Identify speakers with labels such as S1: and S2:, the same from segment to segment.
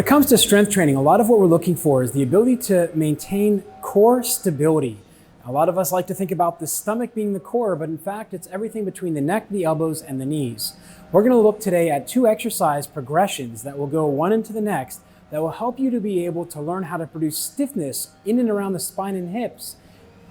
S1: When it comes to strength training, a lot of what we're looking for is the ability to maintain core stability. A lot of us like to think about the stomach being the core, but in fact, it's everything between the neck, the elbows, and the knees. We're going to look today at 2 exercise progressions that will go one into the next that will help you to be able to learn how to produce stiffness in and around the spine and hips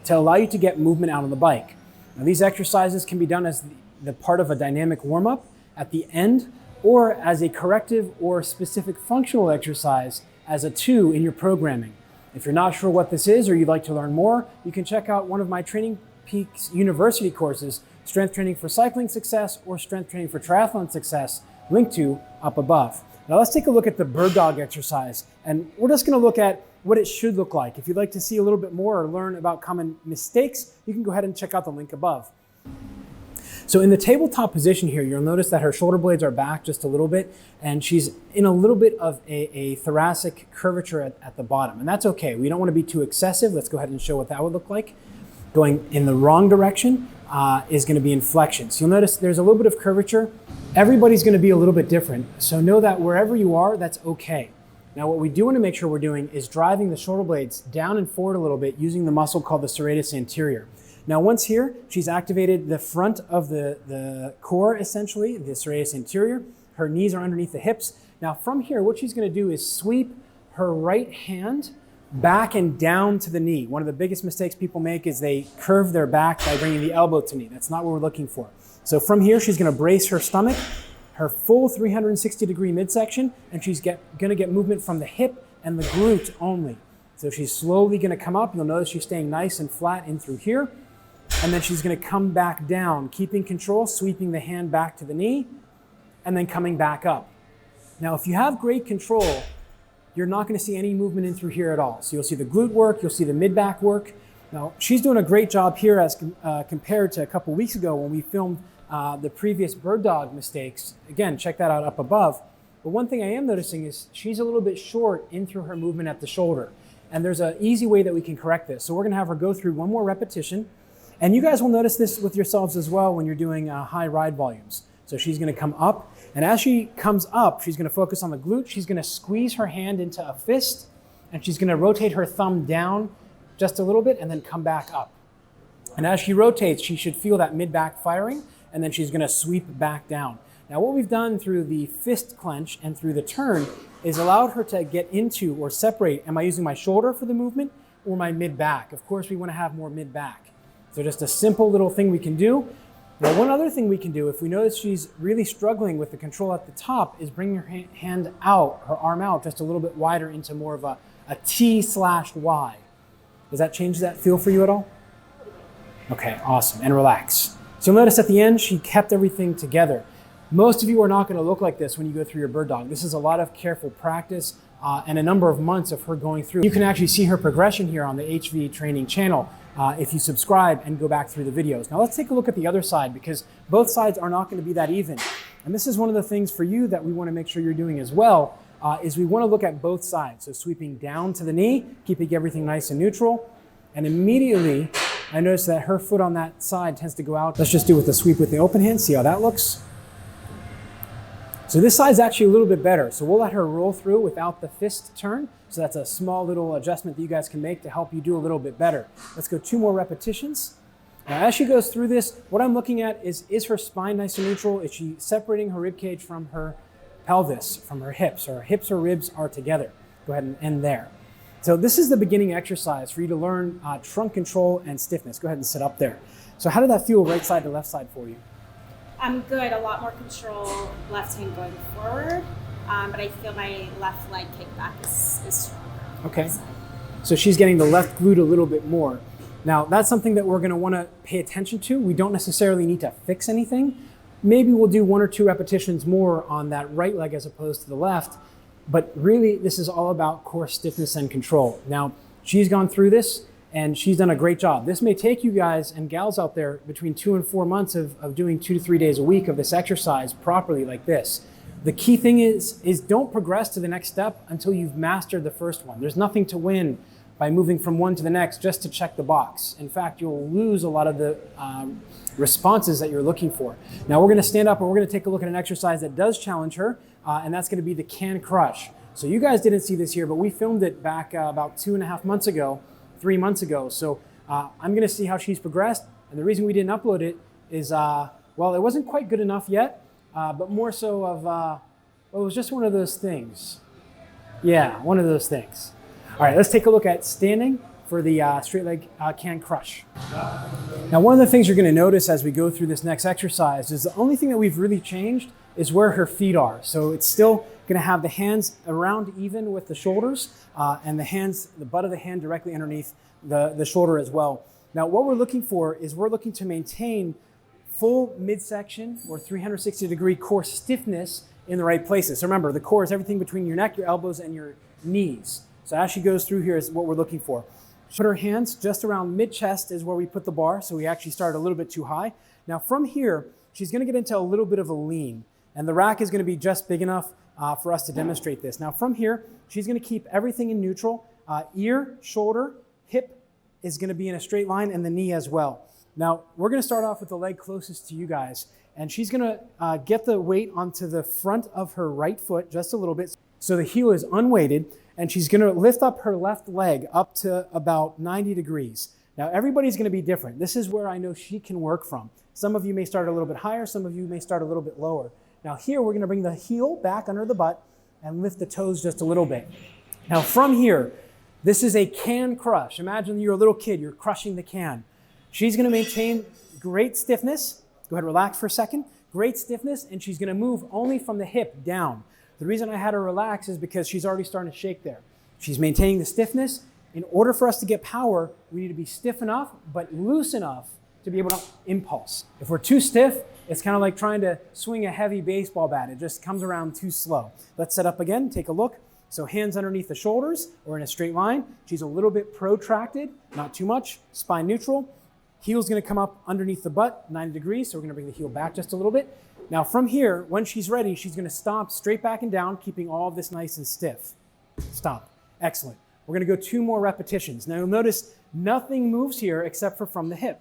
S1: to allow you to get movement out on the bike. Now, these exercises can be done as the part of a dynamic warm-up at the end, or as a corrective or specific functional exercise as a 2 in your programming. If you're not sure what this is or you'd like to learn more, you can check out one of my Training Peaks University courses, Strength Training for Cycling Success or Strength Training for Triathlon Success, linked to up above. Now let's take a look at the bird dog exercise, and we're just going to look at what it should look like. If you'd like to see a little bit more or learn about common mistakes, you can go ahead and check out the link above. So in the tabletop position here, you'll notice that her shoulder blades are back just a little bit, and she's in a little bit of a thoracic curvature at the bottom, and that's okay. We don't want to be too excessive. Let's go ahead and show what that would look like. Going in the wrong direction is going to be inflection. So you'll notice there's a little bit of curvature. Everybody's going to be a little bit different, so know that wherever you are, that's okay. Now what we do want to make sure we're doing is driving the shoulder blades down and forward a little bit using the muscle called the serratus anterior. Now once here, she's activated the front of the core, essentially, the serratus anterior. Her knees are underneath the hips. Now from here, what she's going to do is sweep her right hand back and down to the knee. One of the biggest mistakes people make is they curve their back by bringing the elbow to knee. That's not what we're looking for. So from here, she's going to brace her stomach, her full 360-degree midsection, and she's going to get movement from the hip and the glute only. So she's slowly going to come up. You'll notice she's staying nice and flat in through here. And then she's going to come back down, keeping control, sweeping the hand back to the knee, and then coming back up. Now, if you have great control, you're not going to see any movement in through here at all. So you'll see the glute work, you'll see the mid-back work. Now, she's doing a great job here as compared to a couple weeks ago when we filmed the previous bird dog mistakes. Again, check that out up above. But one thing I am noticing is she's a little bit short in through her movement at the shoulder. And there's an easy way that we can correct this. So we're going to have her go through one more repetition. And you guys will notice this with yourselves as well when you're doing high ride volumes. So she's going to come up, and as she comes up, she's going to focus on the glute. She's going to squeeze her hand into a fist, and she's going to rotate her thumb down just a little bit and then come back up. And as she rotates, she should feel that mid-back firing, and then she's going to sweep back down. Now what we've done through the fist clench and through the turn is allowed her to get into or separate, am I using my shoulder for the movement or my mid-back? Of course, we want to have more mid-back. So just a simple little thing we can do. Now, one other thing we can do, if we notice she's really struggling with the control at the top, is bring her hand out, her arm out just a little bit wider into more of a T/Y. Does that change that feel for you at all? Okay, awesome, and relax. So you'll notice at the end, she kept everything together. Most of you are not going to look like this when you go through your bird dog. This is a lot of careful practice and a number of months of her going through. You can actually see her progression here on the HV Training channel. If you subscribe and go back through the videos. Now let's take a look at the other side, because both sides are not going to be that even. And this is one of the things for you that we want to make sure you're doing as well, is we want to look at both sides. So sweeping down to the knee, keeping everything nice and neutral. And immediately, I notice that her foot on that side tends to go out. Let's just do it with the sweep with the open hand, see how that looks. So this side's actually a little bit better. So we'll let her roll through without the fist turn. So that's a small little adjustment that you guys can make to help you do a little bit better. Let's go 2 more repetitions. Now as she goes through this, what I'm looking at is her spine nice and neutral? Is she separating her rib cage from her pelvis, from her hips? Or hips or ribs are together. Go ahead and end there. So this is the beginning exercise for you to learn trunk control and stiffness. Go ahead and sit up there. So how did that feel right side to left side for you?
S2: I'm good, a lot more control, left hand going forward, but I feel my left leg kickback is stronger.
S1: Okay, so she's getting the left glute a little bit more. Now that's something that we're going to want to pay attention to. We don't necessarily need to fix anything. Maybe we'll do 1 or 2 repetitions more on that right leg as opposed to the left, but really this is all about core stiffness and control. Now she's gone through this, and she's done a great job. This may take you guys and gals out there between 2 and 4 months of doing 2 to 3 days a week of this exercise properly like this. The key thing is don't progress to the next step until you've mastered the first one. There's nothing to win by moving from one to the next just to check the box. In fact, you'll lose a lot of the responses that you're looking for. Now we're gonna stand up and we're gonna take a look at an exercise that does challenge her, and that's gonna be the can crush. So you guys didn't see this here, but we filmed it back about 2.5 months ago, 3 months ago. So I'm gonna see how she's progressed. And the reason we didn't upload it is, well, it wasn't quite good enough yet, but more so of, well, it was just one of those things. Yeah, one of those things. All right, let's take a look at standing for the straight leg can crush. Now, one of the things you're gonna notice as we go through this next exercise is the only thing that we've really changed is where her feet are. So it's still gonna have the hands around even with the shoulders and the butt of the hand directly underneath the shoulder as well. Now, what we're looking for is we're looking to maintain full midsection or 360-degree core stiffness in the right places. So remember, the core is everything between your neck, your elbows, and your knees. So as she goes through here is what we're looking for. Put her hands just around mid-chest is where we put the bar, so we actually started a little bit too high. Now from here, she's gonna get into a little bit of a lean, and the rack is gonna be just big enough for us to demonstrate this. Now from here, she's gonna keep everything in neutral. Ear, shoulder, hip is gonna be in a straight line, and the knee as well. Now we're gonna start off with the leg closest to you guys, and she's gonna get the weight onto the front of her right foot just a little bit. So the heel is unweighted, and she's gonna lift up her left leg up to about 90 degrees. Now everybody's gonna be different. This is where I know she can work from. Some of you may start a little bit higher, some of you may start a little bit lower. Now here we're gonna bring the heel back under the butt and lift the toes just a little bit. Now from here, this is a can crush. Imagine you're a little kid, you're crushing the can. She's gonna maintain great stiffness. Go ahead, relax for a second. Great stiffness, and she's gonna move only from the hip down. The reason I had her relax is because she's already starting to shake there. She's maintaining the stiffness. In order for us to get power, we need to be stiff enough, but loose enough to be able to impulse. If we're too stiff, it's kind of like trying to swing a heavy baseball bat. It just comes around too slow. Let's set up again, take a look. So hands underneath the shoulders or in a straight line. She's a little bit protracted, not too much, spine neutral. Heel's gonna come up underneath the butt, 90 degrees, so we're gonna bring the heel back just a little bit. Now from here, when she's ready, she's gonna stomp straight back and down, keeping all of this nice and stiff. Stomp, excellent. We're gonna go 2 more repetitions. Now you'll notice nothing moves here except for from the hip.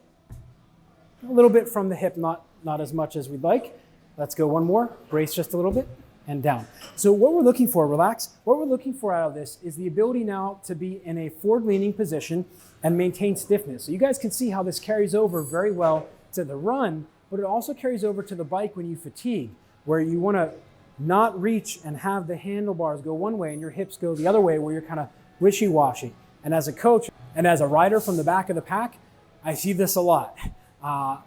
S1: A little bit from the hip, not as much as we'd like. Let's go 1 more, brace just a little bit, and down. So what we're looking for, relax, what we're looking for out of this is the ability now to be in a forward-leaning position and maintain stiffness. So you guys can see how this carries over very well to the run, but it also carries over to the bike when you fatigue, where you wanna not reach and have the handlebars go one way and your hips go the other way, where you're kind of wishy-washy. And as a coach and as a rider from the back of the pack, I see this a lot.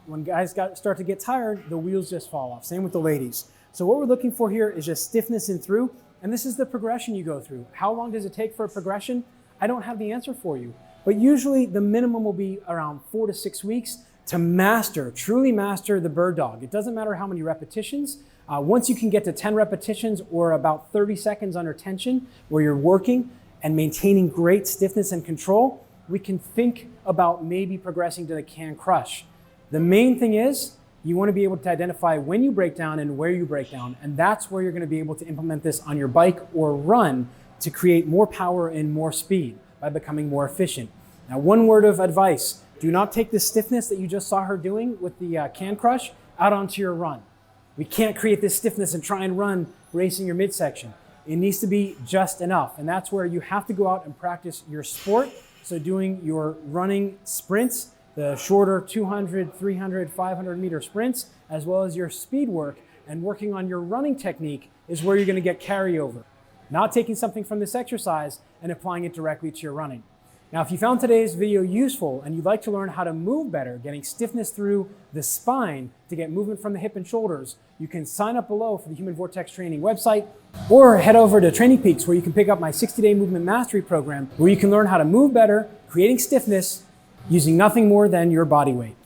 S1: When guys start to get tired, the wheels just fall off. Same with the ladies. So what we're looking for here is just stiffness in through, and this is the progression you go through. How long does it take for a progression? I don't have the answer for you, but usually the minimum will be around 4 to 6 weeks to master, truly master the bird dog. It doesn't matter how many repetitions. Once you can get to 10 repetitions or about 30 seconds under tension where you're working and maintaining great stiffness and control, we can think about maybe progressing to the can crush. The main thing is you want to be able to identify when you break down and where you break down, and that's where you're going to be able to implement this on your bike or run to create more power and more speed by becoming more efficient. Now, one word of advice, do not take the stiffness that you just saw her doing with the can crush out onto your run. We can't create this stiffness and try and run racing your midsection. It needs to be just enough, and that's where you have to go out and practice your sport. So doing your running sprints, the shorter 200, 300, 500 meter sprints, as well as your speed work and working on your running technique is where you're going to get carryover. Not taking something from this exercise and applying it directly to your running. Now, if you found today's video useful and you'd like to learn how to move better, getting stiffness through the spine to get movement from the hip and shoulders, you can sign up below for the Human Vortex Training website, or head over to Training Peaks where you can pick up my 60-day movement mastery program where you can learn how to move better, creating stiffness, using nothing more than your body weight.